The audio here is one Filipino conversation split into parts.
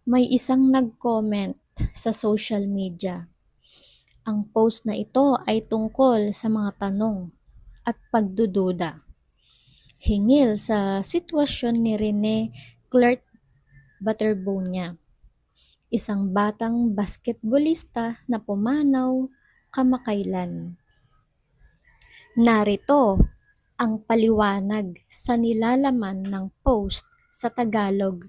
May isang nag-comment sa social media. Ang post na ito ay tungkol sa mga tanong at pagdududa hingil sa sitwasyon ni Rene Clerk Butterbonia, isang batang basketbolista na pumanaw kamakailan. Narito ang paliwanag sa nilalaman ng post sa Tagalog.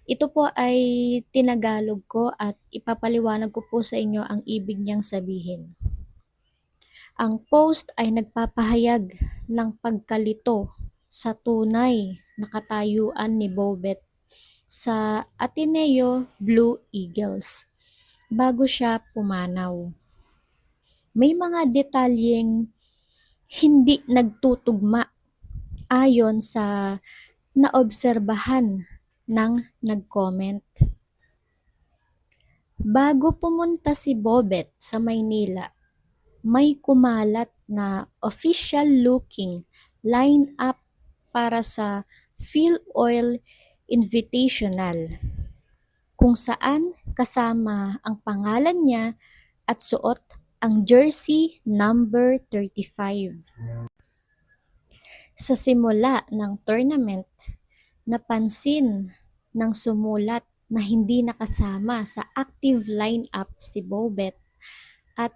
Ito po ay tinagalog ko at ipapaliwanag ko po sa inyo ang ibig niyang sabihin. Ang post ay nagpapahayag ng pagkalito sa tunay na katayuan ni Bobet sa Ateneo Blue Eagles bago siya pumanaw. May mga detalyeng hindi nagtutugma ayon sa naobserbahan ng nag-comment. Bago pumunta si Bobet sa Maynila, may kumalat na official-looking line-up para sa PhilOil Invitational, kung saan kasama ang pangalan niya at suot ang jersey number 35. Sa simula ng tournament, napansin ng sumulat na hindi nakasama sa active lineup si Bobet at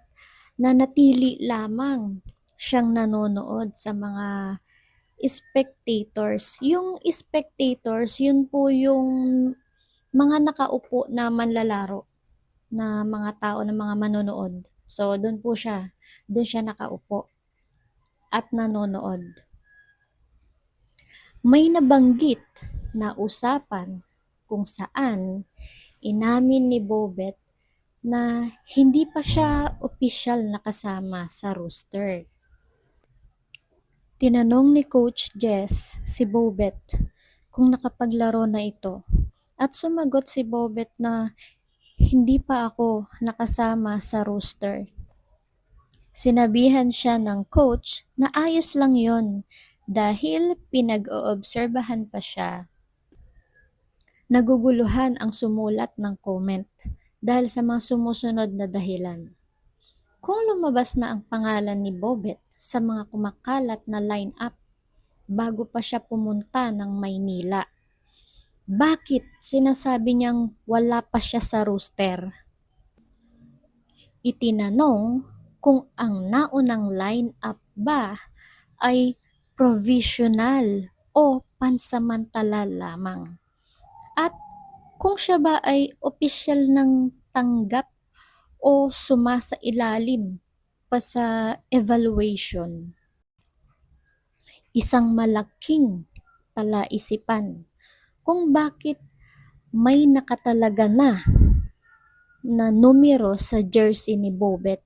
nanatili lamang siyang nanonood sa mga spectators. Yung spectators, yun po yung mga nakaupo na manlalaro na mga tao na mga manonood. So, doon siya nakaupo at nanonood. May nabanggit na usapan kung saan inamin ni Bobet na hindi pa siya opisyal nakasama sa roster. Tinanong ni Coach Jess si Bobet kung nakapaglaro na ito at sumagot si Bobet na hindi pa ako nakasama sa roster. Sinabihan siya ng coach na ayos lang yon dahil pinag-oobserbahan pa siya. Naguguluhan ang sumulat ng comment dahil sa mga sumusunod na dahilan. Kung lumabas na ang pangalan ni Bobet sa mga kumakalat na line-up bago pa siya pumunta ng Maynila, bakit sinasabi niyang wala pa siya sa roster? Itinanong kung ang naunang line-up ba ay provisional o pansamantala lamang. At kung siya ba ay opisyal ng tanggap o sumasailalim pa sa evaluation. Isang malaking palaisipan kung bakit may nakatalaga na numero sa jersey ni Bobet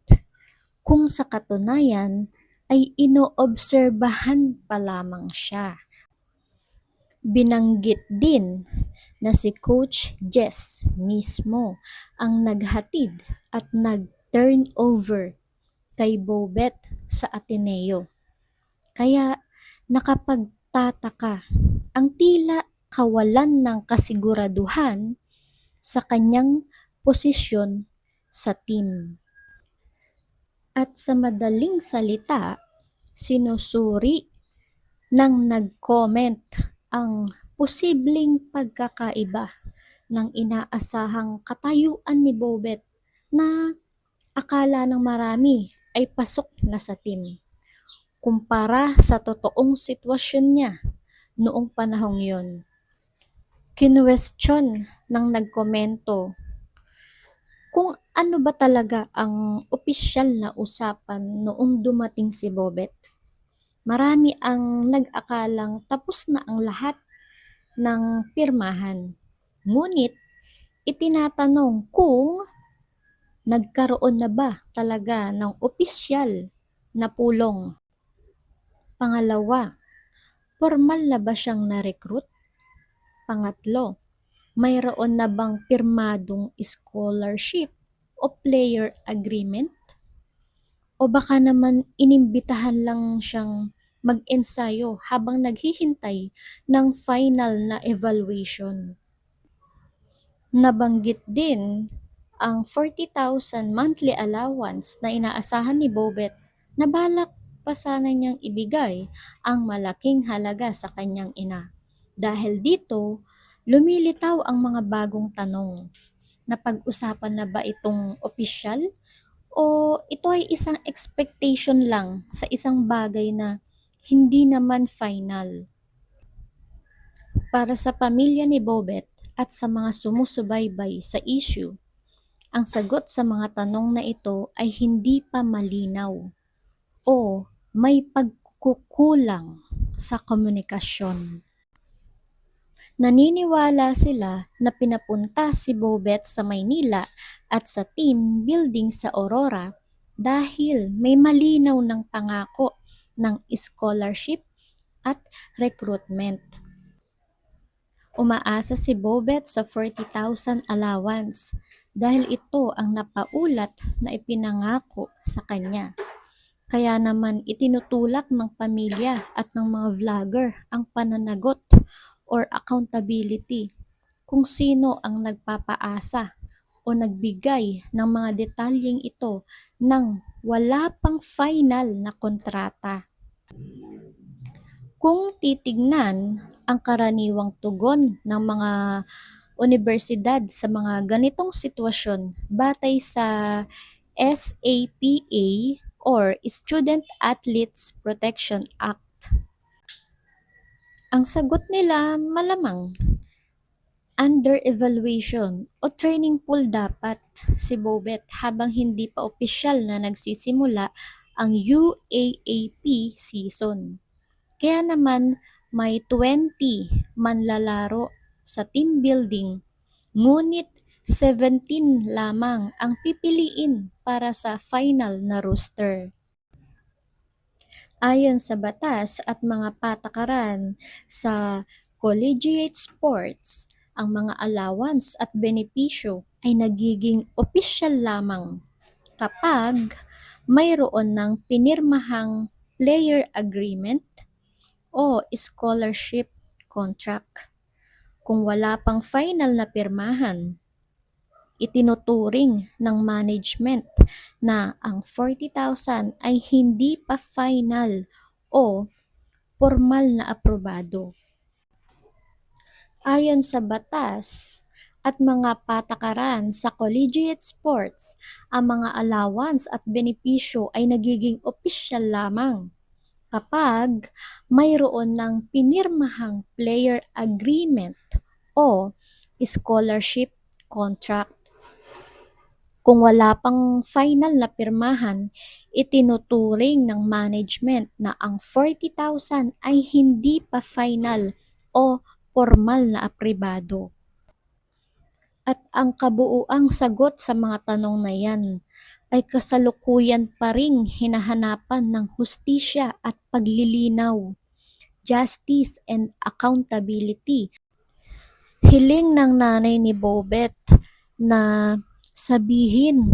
kung sa katunayan ay inoobserbahan pa lamang siya. Binanggit din na si Coach Jess mismo ang naghatid at nag-turnover kay Bobet sa Ateneo. Kaya nakapagtataka ang tila kawalan ng kasiguraduhan sa kanyang posisyon sa team. At sa madaling salita, sinusuri ng nag-comment ang posibleng pagkakaiba ng inaasahang katayuan ni Bobet na akala ng marami ay pasok na sa team kumpara sa totoong sitwasyon niya noong panahong yon. Kinwestiyon ng nagkomento kung ano ba talaga ang opisyal na usapan noong dumating si Bobet. Marami ang nag-akalang tapos na ang lahat ng pirmahan. Ngunit, itinatanong kung nagkaroon na ba talaga ng opisyal na pulong. Pangalawa, formal na ba siyang na-recruit? Pangatlo, mayroon na bang pirmadong scholarship o player agreement? O baka naman inimbitahan lang siyang mag-ensayo habang naghihintay ng final na evaluation. Nabanggit din ang 40,000 monthly allowance na inaasahan ni Bobet na balak pa sana niyang ibigay ang malaking halaga sa kanyang ina. Dahil dito, lumilitaw ang mga bagong tanong. Napag-usapan na ba itong opisyal o ito ay isang expectation lang sa isang bagay na hindi naman final? Para sa pamilya ni Bobet at sa mga sumusubaybay sa issue, ang sagot sa mga tanong na ito ay hindi pa malinaw o may pagkukulang sa komunikasyon. Naniniwala sila na pinapunta si Bobet sa Maynila at sa team building sa Aurora dahil may malinaw ng pangako ng scholarship at recruitment. Umaasa si Bobet sa 40,000 allowance dahil ito ang napaulat na ipinangako sa kanya. Kaya naman itinutulak ng pamilya at ng mga vlogger ang pananagot or accountability kung sino ang nagpapaasa o nagbigay ng mga detalyeng ito nang wala pang final na kontrata. Kung titignan ang karaniwang tugon ng mga universidad sa mga ganitong sitwasyon batay sa SAPA or Student Athletes Protection Act, ang sagot nila malamang under evaluation o training pool dapat si Bobet habang hindi pa opisyal na nagsisimula ang UAAP season. Kaya naman may 20 manlalaro sa team building, ngunit 17 lamang ang pipiliin para sa final na roster. Ayon sa batas at mga patakaran sa collegiate sports, ang mga allowance at benepisyo ay nagiging opisyal lamang kapag mayroon ng pinirmahang player agreement o scholarship contract. Kung wala pang final na pirmahan, itinuturing ng management na ang 40,000 ay hindi pa final o formal na aprobado. Ayon sa batas at mga patakaran sa collegiate sports, ang mga allowance at benepisyo ay nagiging opisyal lamang kapag mayroon ng pinirmahang player agreement o scholarship contract. Kung wala pang final na pirmahan, itinuturing ng management na ang 40,000 ay hindi pa final o formal na aprobado. At ang kabuuang sagot sa mga tanong na yan ay kasalukuyan pa ring hinahanapan ng hustisya at paglilinaw, justice and accountability. Hiling ng nanay ni Bobet na sabihin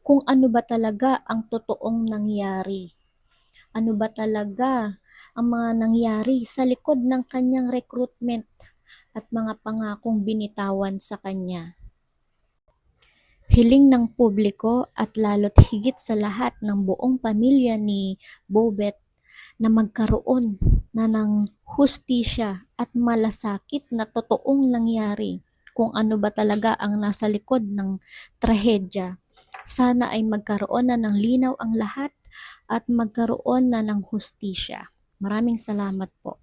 kung ano ba talaga ang totoong nangyari. Ano ba talaga ang mga nangyari sa likod ng kanyang recruitment at mga pangakong binitawan sa kanya. Hiling ng publiko at lalo't higit sa lahat ng buong pamilya ni Bobet na magkaroon na ng hustisya at malasakit na totoong nangyari kung ano ba talaga ang nasa likod ng trahedya. Sana ay magkaroon na ng linaw ang lahat at magkaroon na ng hustisya. Maraming salamat po.